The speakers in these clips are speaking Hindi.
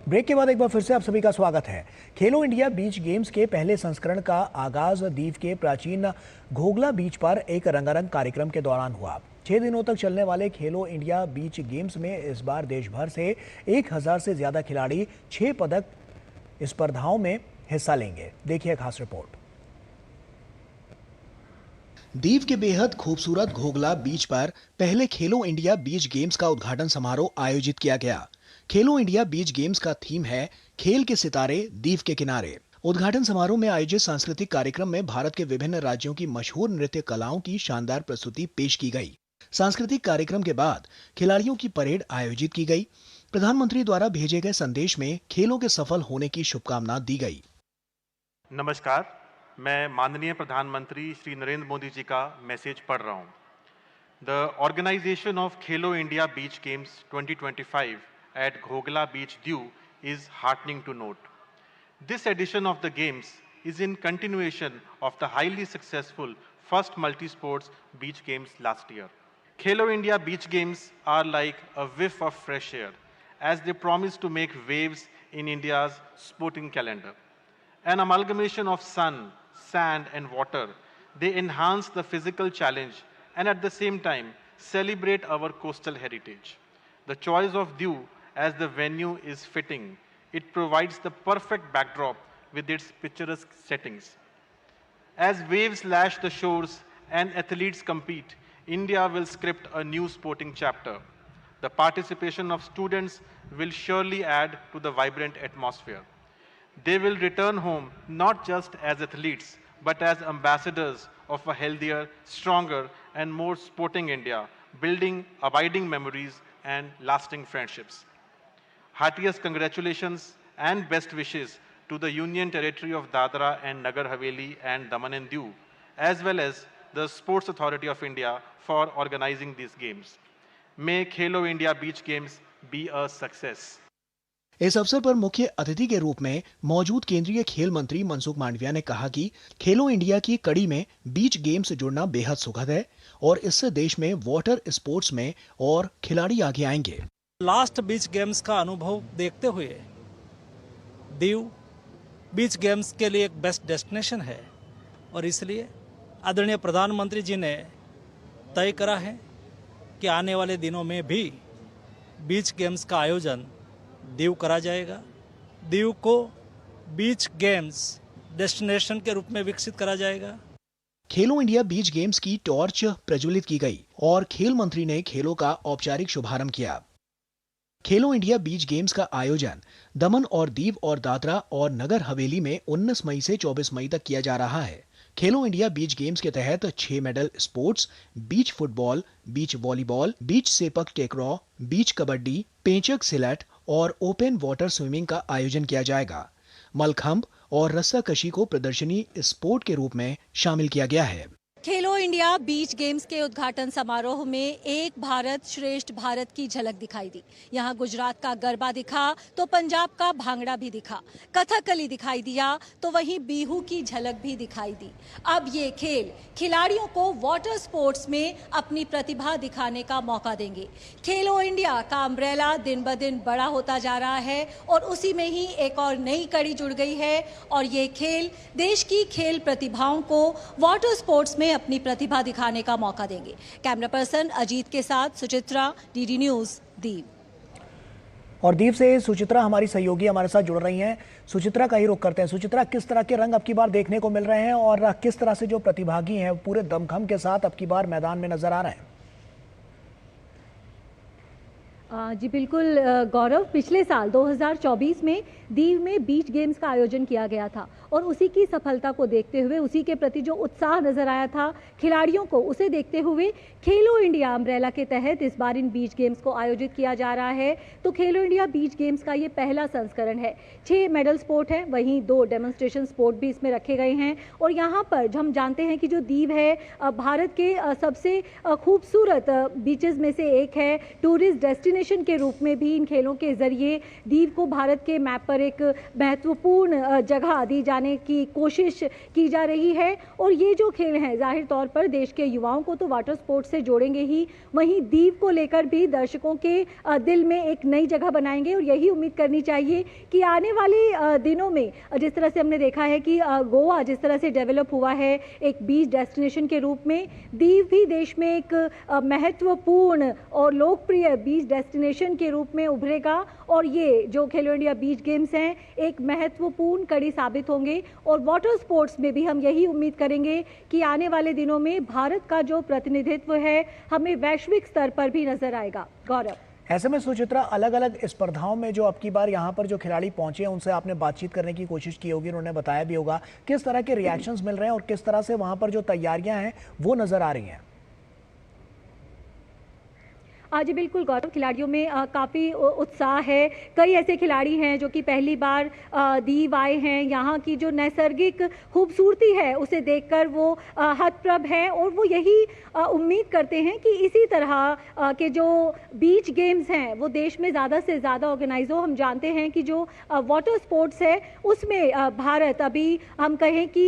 ब्रेक के बाद एक बार फिर से आप सभी का स्वागत है। खेलो इंडिया बीच गेम्स के पहले संस्करण का आगाज दीव के प्राचीन घोगला बीच पर एक रंगारंग कार्यक्रम के दौरान हुआ। 6 दिनों तक चलने वाले खेलो इंडिया बीच गेम्स में इस बार देश भर से 1000 से ज्यादा खिलाड़ी 6 पदक स्पर्धाओं में हिस्सा लेंगे। देखिए खास रिपोर्ट। दीव के बेहद खूबसूरत घोगला बीच पर पहले खेलो इंडिया बीच गेम्स का उद्घाटन समारोह आयोजित किया गया। खेलो इंडिया बीच गेम्स का थीम है खेल के सितारे दीव के किनारे। उद्घाटन समारोह में आयोजित सांस्कृतिक कार्यक्रम में भारत के विभिन्न राज्यों की मशहूर नृत्य कलाओं की शानदार प्रस्तुति पेश की गई। सांस्कृतिक कार्यक्रम के बाद खिलाड़ियों की परेड आयोजित की गई। प्रधानमंत्री द्वारा भेजे गए संदेश में खेलों के सफल होने की शुभकामना दी गई। नमस्कार, मैं माननीय प्रधानमंत्री श्री नरेंद्र मोदी जी का मैसेज पढ़ रहा हूँ। The organisation of Khelo India beach games 2025 at Ghogla Beach, Diu is heartening to note. This edition of the Games is in continuation of the highly successful first multi-sports beach games last year. Khelo India Beach Games are like a whiff of fresh air as they promise to make waves in India's sporting calendar. An amalgamation of sun, sand and water, they enhance the physical challenge and at the same time celebrate our coastal heritage. The choice of Diu as the venue is fitting. It provides the perfect backdrop with its picturesque settings. As waves lash the shores and athletes compete, India will script a new sporting chapter. The participation of students will surely add to the vibrant atmosphere. They will return home not just as athletes, but as ambassadors of a healthier, stronger, and more sporting India, building abiding memories and lasting friendships. Heartiest congratulations and best wishes to the Union Territory of Dadra and Nagar Haveli and Daman and Diu, as well as the Sports Authority of India for organizing these games. May Khelo India Beach Games be a success. इस अवसर पर मुख्य अतिथि के रूप में मौजूद केंद्रीय खेल मंत्री मनसुख मांडविया ने कहा कि खेलो इंडिया की कड़ी में बीच गेम्स जुड़ना बेहद सुखद है और इससे देश में वाटर स्पोर्ट्स में और खिलाड़ी आगे आएंगे। लास्ट बीच गेम्स का अनुभव देखते हुए दीव बीच गेम्स के लिए एक बेस्ट डेस्टिनेशन है और इसलिए आदरणीय प्रधानमंत्री जी ने तय करा है कि आने वाले दिनों में भी बीच गेम्स का आयोजन दीव करा जाएगा। दीव को बीच गेम्स डेस्टिनेशन के रूप में विकसित करा जाएगा। खेलो इंडिया बीच गेम्स की टॉर्च प्रज्वलित की गई और खेल मंत्री ने खेलों का औपचारिक शुभारंभ किया। खेलो इंडिया बीच गेम्स का आयोजन दमन और दीव और दादरा और नगर हवेली में 19 मई से 24 मई तक किया जा रहा है। खेलो इंडिया बीच गेम्स के तहत 6 मेडल स्पोर्ट्स, बीच फुटबॉल, बीच वॉलीबॉल, बीच सेपक टेकरॉ, बीच कबड्डी, पेंचक सिलट और ओपन वाटर स्विमिंग का आयोजन किया जाएगा। मलखंभ और रस्साकशी को प्रदर्शनी स्पोर्ट के रूप में शामिल किया गया है। खेलो इंडिया बीच गेम्स के उद्घाटन समारोह में एक भारत श्रेष्ठ भारत की झलक दिखाई दी। यहाँ गुजरात का गरबा दिखा तो पंजाब का भांगड़ा भी दिखा, कथकली दिखाई दिया तो वहीं बिहू की झलक भी दिखाई दी। अब ये खेल खिलाड़ियों को वाटर स्पोर्ट्स में अपनी प्रतिभा दिखाने का मौका देंगे। खेलो इंडिया का अम्ब्रेला दिन ब दिन बड़ा होता जा रहा है और उसी में ही एक और नई कड़ी जुड़ गई है और ये खेल देश की खेल प्रतिभाओं को वाटर स्पोर्ट्स में अपनी प्रतिभा दिखाने का मौका देंगे। कैमरा पर्सन अजीत के साथ सुचित्रा, डीडी न्यूज, दीव। और दीव से सुचित्रा हमारी सहयोगी हमारे साथ जुड़ रही हैं। सुचित्रा का ही रुख करते हैं। सुचित्रा, किस तरह के रंग अब की बार देखने को मिल रहे हैं और किस तरह से जो प्रतिभागी हैं पूरे दमखम के साथ अब की बार मैदान में नजर आ रहे हैं? जी बिल्कुल गौरव, पिछले साल 2024 में दीव में बीच गेम्स का आयोजन किया गया था और उसी की सफलता को देखते हुए, उसी के प्रति जो उत्साह नजर आया था खिलाड़ियों को, उसे देखते हुए खेलो इंडिया अम्ब्रेला के तहत इस बार इन बीच गेम्स को आयोजित किया जा रहा है। तो खेलो इंडिया बीच गेम्स का ये पहला संस्करण है। 6 मेडल स्पोर्ट है, वहीं 2 डेमोन्स्ट्रेशन स्पोर्ट भी इसमें रखे गए हैं और यहाँ पर हम जानते हैं कि जो दीव है भारत के सबसे खूबसूरत बीचेस में से एक है, टूरिस्ट डेस्टिनेशन डेस्टिनेशन के रूप में भी इन खेलों के जरिए दीव को भारत के मैप पर एक महत्वपूर्ण जगह दी जाने की कोशिश की जा रही है। और ये जो खेल हैं जाहिर तौर पर देश के युवाओं को तो वाटर स्पोर्ट्स से जोड़ेंगे ही, वहीं दीव को लेकर भी दर्शकों के दिल में एक नई जगह बनाएंगे। और यही उम्मीद करनी चाहिए कि आने वाले दिनों में जिस तरह से हमने देखा है कि गोवा जिस तरह से डेवलप हुआ है एक बीच डेस्टिनेशन के रूप में, दीव भी देश में एक महत्वपूर्ण और लोकप्रिय बीच डेस्टिनेशन के रूप में उभरेगा। और ये जो खेलो इंडिया बीच गेम्स हैं एक महत्वपूर्ण कड़ी साबित होंगे। और वाटर स्पोर्ट्स में भी हम यही उम्मीद करेंगे कि आने वाले दिनों में भारत का जो प्रतिनिधित्व है हमें वैश्विक स्तर पर भी नजर आएगा। गौरव, ऐसे में सुचित्रा, अलग अलग स्पर्धाओं में जो अब की बार यहाँ पर जो खिलाड़ी पहुंचे हैं उनसे आपने बातचीत करने की कोशिश की होगी, उन्होंने बताया भी होगा किस तरह के रिएक्शंस मिल रहे हैं और किस तरह से वहां पर जो तैयारियां हैं वो नजर आ रही हैं। जी बिल्कुल गौरव, खिलाड़ियों में काफ़ी उत्साह है। कई ऐसे खिलाड़ी हैं जो कि पहली बार दीव आए हैं। यहाँ की जो नैसर्गिक खूबसूरती है उसे देखकर वो हतप्रभ हैं और वो यही उम्मीद करते हैं कि इसी तरह के जो बीच गेम्स हैं वो देश में ज़्यादा से ज़्यादा ऑर्गेनाइज हो। हम जानते हैं कि जो वाटर स्पोर्ट्स है उसमें भारत अभी हम कहें कि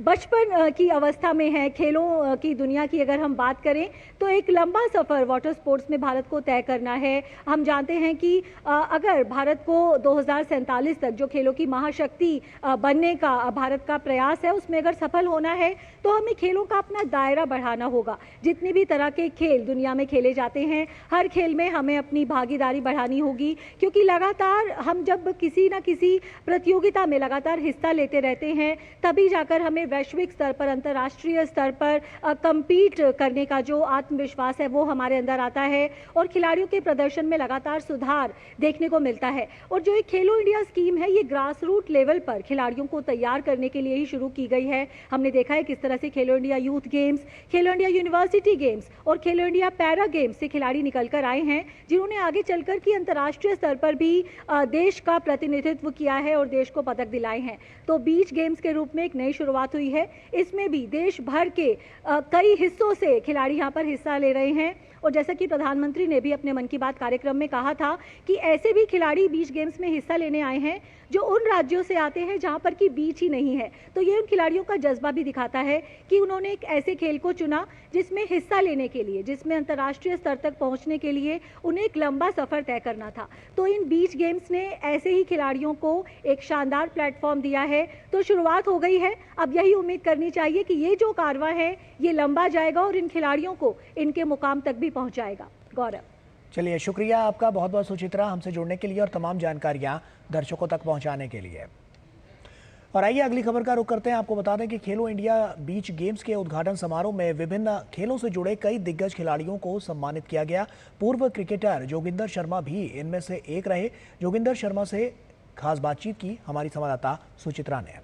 बचपन की अवस्था में है। खेलों की दुनिया की अगर हम बात करें तो एक लंबा सफ़र वाटर स्पोर्ट्स में भारत को तय करना है। हम जानते हैं कि अगर भारत को 2047 तक जो खेलों की महाशक्ति बनने का भारत का प्रयास है उसमें अगर सफल होना है तो हमें खेलों का अपना दायरा बढ़ाना होगा। जितनी भी तरह के खेल दुनिया में खेले जाते हैं हर खेल में हमें अपनी भागीदारी बढ़ानी होगी, क्योंकि लगातार हम जब किसी न किसी प्रतियोगिता में लगातार हिस्सा लेते रहते हैं तभी जाकर हमें वैश्विक स्तर पर, अंतर्राष्ट्रीय स्तर पर कम्पीट करने का जो आत्मविश्वास है वो हमारे अंदर आता है और खिलाड़ियों के प्रदर्शन में लगातार सुधार देखने को मिलता है। और जो एक खेलो इंडिया स्कीम है ये ग्रास रूट लेवल पर खिलाड़ियों को तैयार करने के लिए ही शुरू की गई है। हमने देखा है किस तरह से खेलो इंडिया यूथ गेम्स, खेलो इंडिया यूनिवर्सिटी गेम्स और खेलो इंडिया पैरा गेम्स से खिलाड़ी निकल कर आए हैं जिन्होंने आगे चलकर की अंतर्राष्ट्रीय स्तर पर भी देश का प्रतिनिधित्व किया है और देश को पदक दिलाए हैं। तो बीच गेम्स के रूप में एक नई शुरुआत हुई है। इसमें भी देश भर के कई हिस्सों से खिलाड़ी यहाँ पर हिस्सा ले रहे हैं। और जैसा कि प्रधानमंत्री ने भी अपने मन की बात कार्यक्रम में कहा था कि ऐसे भी खिलाड़ी बीच गेम्स में हिस्सा लेने आए हैं जो उन राज्यों से आते हैं जहां पर कि बीच ही नहीं है। तो ये उन खिलाड़ियों का जज्बा भी दिखाता है कि उन्होंने एक ऐसे खेल को चुना जिसमें हिस्सा लेने के लिए, जिसमें अंतर्राष्ट्रीय स्तर तक पहुंचने के लिए उन्हें एक लंबा सफर तय करना था। तो इन बीच गेम्स ने ऐसे ही खिलाड़ियों को एक शानदार प्लेटफॉर्म दिया है। तो शुरुआत हो गई है, अब यही उम्मीद करनी चाहिए कि ये जो कारवां है ये लंबा जाएगा और इन खिलाड़ियों को इनके मुकाम तक भी पहुंचाएगा। गौरव, चलिए, शुक्रिया आपका बहुत बहुत सुचित्रा हमसे जुड़ने के लिए और तमाम जानकारियां दर्शकों तक पहुंचाने के लिए। और आइए अगली खबर का रुख करते हैं। आपको बता दें कि खेलो इंडिया बीच गेम्स के उद्घाटन समारोह में विभिन्न खेलों से जुड़े कई दिग्गज खिलाड़ियों को सम्मानित किया गया। पूर्व क्रिकेटर जोगिंदर शर्मा भी इनमें से एक रहे। जोगिंदर शर्मा से खास बातचीत की हमारी संवाददाता सुचित्रा ने।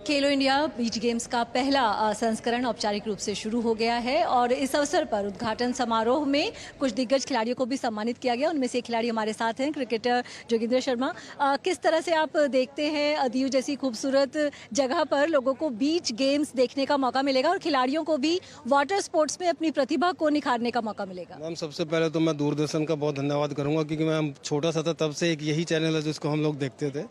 खेलो इंडिया बीच गेम्स का पहला संस्करण औपचारिक रूप से शुरू हो गया है और इस अवसर पर उद्घाटन समारोह में कुछ दिग्गज खिलाड़ियों को भी सम्मानित किया गया। उनमें से खिलाड़ी हमारे साथ हैं, क्रिकेटर जोगिंदर शर्मा। किस तरह से आप देखते हैं दीव जैसी खूबसूरत जगह पर लोगों को बीच गेम्स देखने का मौका मिलेगा और खिलाड़ियों को भी वाटर स्पोर्ट्स में अपनी प्रतिभा को निखारने का मौका मिलेगा? मैम, सबसे पहले तो मैं दूरदर्शन का बहुत धन्यवाद करूंगा, क्योंकि मैं छोटा सा था तब से एक यही चैनल है जिसको हम लोग देखते थे।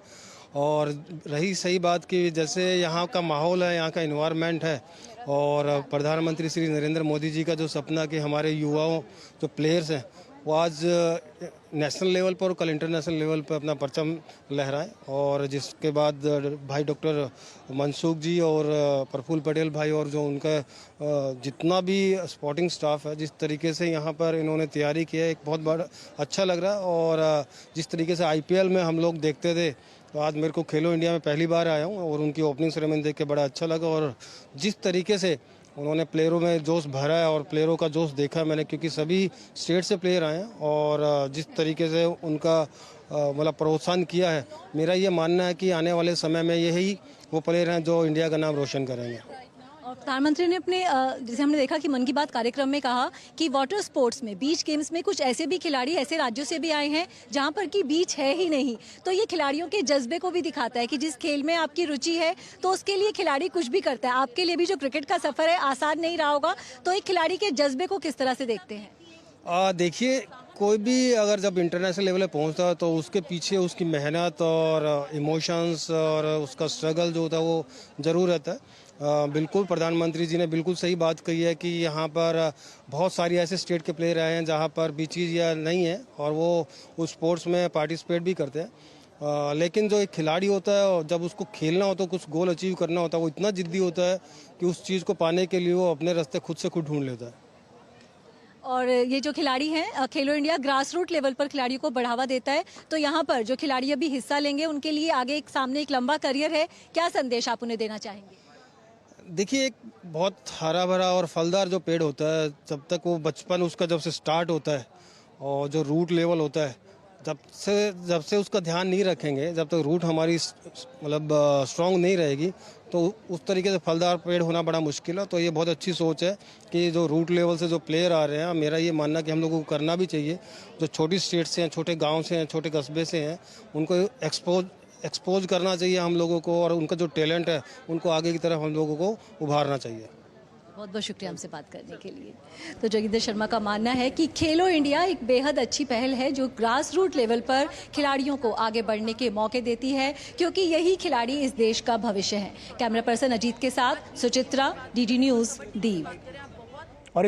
और रही सही बात कि जैसे यहाँ का माहौल है, यहाँ का इन्वायरमेंट है और प्रधानमंत्री श्री नरेंद्र मोदी जी का जो सपना कि हमारे युवाओं जो प्लेयर्स हैं वो आज नेशनल लेवल पर और कल इंटरनेशनल लेवल पर अपना परचम लहराएं। और जिसके बाद भाई डॉक्टर मनसुख जी और प्रफुल्ल पटेल भाई और जो उनका जितना भी स्पोर्टिंग स्टाफ है, जिस तरीके से यहाँ पर इन्होंने तैयारी की है, एक बहुत बड़ा अच्छा लग रहा है। और जिस तरीके से IPL में हम लोग देखते थे, तो आज मेरे को खेलो इंडिया में पहली बार आया हूँ और उनकी ओपनिंग सेरेमनी देख के बड़ा अच्छा लगा। और जिस तरीके से उन्होंने प्लेयरों में जोश भरा है और प्लेयरों का जोश देखा मैंने, क्योंकि सभी स्टेट से प्लेयर आए हैं और जिस तरीके से उनका मतलब प्रोत्साहन किया है, मेरा ये मानना है कि आने वाले समय में यही वो प्लेयर हैं जो इंडिया का नाम रोशन करेंगे। और प्रधानमंत्री ने अपने जैसे हमने देखा कि मन की बात कार्यक्रम में कहा कि वाटर स्पोर्ट्स में, बीच गेम्स में कुछ ऐसे भी खिलाड़ी ऐसे राज्यों से भी आए हैं जहां पर कि बीच है ही नहीं। तो ये खिलाड़ियों के जज्बे को भी दिखाता है कि जिस खेल में आपकी रुचि है तो उसके लिए खिलाड़ी कुछ भी करता है। आपके लिए भी जो क्रिकेट का सफर है आसान नहीं रहा होगा, तो एक खिलाड़ी के जज्बे को किस तरह से देखते हैं? देखिए, कोई भी अगर जब इंटरनेशनल लेवल पे पहुंचता है तो उसके पीछे उसकी मेहनत और इमोशंस और उसका स्ट्रगल जो होता है वो ज़रूर रहता है। बिल्कुल प्रधानमंत्री जी ने बिल्कुल सही बात कही है कि यहाँ पर बहुत सारी ऐसे स्टेट के प्लेयर आए हैं जहाँ पर बीचेस या नहीं है और वो उस स्पोर्ट्स में पार्टिसिपेट भी करते हैं। लेकिन जो एक खिलाड़ी होता है और जब उसको खेलना होता है, कुछ गोल अचीव करना होता है, वो इतना जिद्दी होता है कि उस चीज़ को पाने के लिए वो अपने रास्ते खुद से खुद ढूंढ लेता है। और ये जो खिलाड़ी हैं, खेलो इंडिया ग्रास रूट लेवल पर खिलाड़ियों को बढ़ावा देता है, तो यहाँ पर जो खिलाड़ी अभी हिस्सा लेंगे उनके लिए आगे सामने एक लंबा करियर है। क्या संदेश आप उन्हें देना चाहेंगे? देखिए, एक बहुत हरा भरा और फलदार जो पेड़ होता है, जब तक वो बचपन उसका जब से स्टार्ट होता है और जो रूट लेवल होता है, जब से उसका ध्यान नहीं रखेंगे, जब तक रूट हमारी मतलब स्ट्रांग नहीं रहेगी, तो उस तरीके से फलदार पेड़ होना बड़ा मुश्किल है। तो ये बहुत अच्छी सोच है कि जो रूट लेवल से जो प्लेयर आ रहे हैं, मेरा ये मानना कि हम लोगों को करना भी चाहिए। जो छोटी स्टेट से हैं, छोटे गांव से हैं, छोटे कस्बे से हैं, उनको एक्सपोज करना चाहिए हम लोगों को, और उनका जो टैलेंट है उनको आगे की तरफ हम लोगों को उभारना चाहिए। बहुत बहुत शुक्रिया हमसे बात करने के लिए। तो जोगिंदर शर्मा का मानना है कि खेलो इंडिया एक बेहद अच्छी पहल है जो ग्रास रूट लेवल पर खिलाड़ियों को आगे बढ़ने के मौके देती है, क्योंकि यही खिलाड़ी इस देश का भविष्य है। कैमरा पर्सन अजीत के साथ सुचित्रा, डीडी न्यूज़, दीव।